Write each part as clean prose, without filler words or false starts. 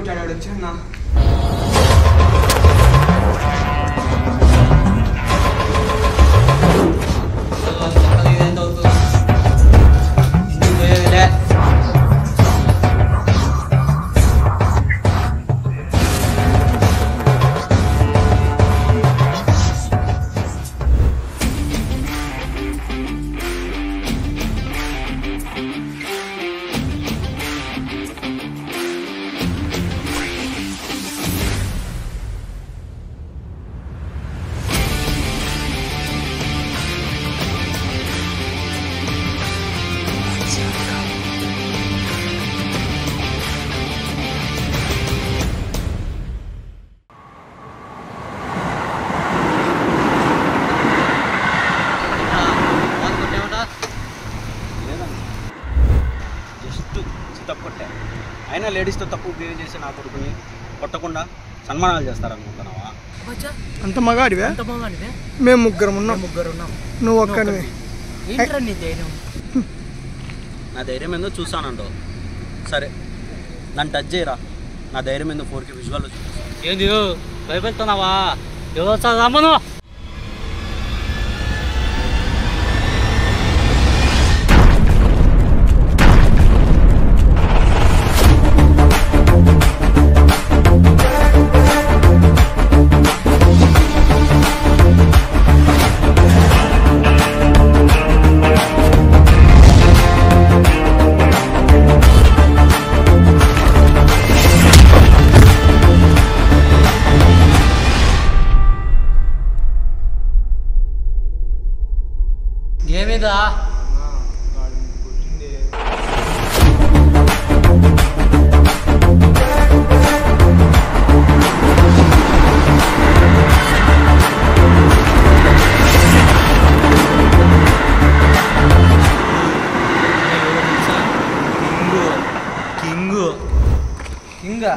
కొట్టాడు వచ్చానా అయినా లేడీస్తో తక్కువ బిహేవ్ చేసి నా కొడుకుని కొట్టకుండా సన్మానాలు చేస్తారనుకుంటున్నావా? అంత మగాడివే? మేము ముగ్గురం ఉన్నాం. నువ్వు ఒక్కనివే. నా ధైర్యం ఏందో చూసానండో. సరే నన్ను టచ్ చేయరా, నా ధైర్యం ఏందో 4K విజువల్ ఏంది భయపెడుతున్నావా? ఎవరు రమ్మను. ఏమిదా కింగా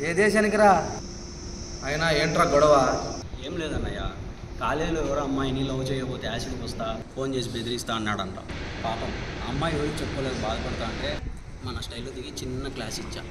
ఏ దేశానికి రా? అయినా ఏంట్రా గొడవ? ఏం లేదన్నయ్య, కాలేజీలో ఎవరో అమ్మాయిని లవ్ చేయకపోతే యాసిడ్ వస్తా ఫోన్ చేసి బెదిరిస్తా అన్నాడంట. పాపం అమ్మాయి ఎవరికి చెప్పుకోలేదు బాధపడతా అంటే మన స్టైల్లో దిగి చిన్న క్లాస్ ఇచ్చా.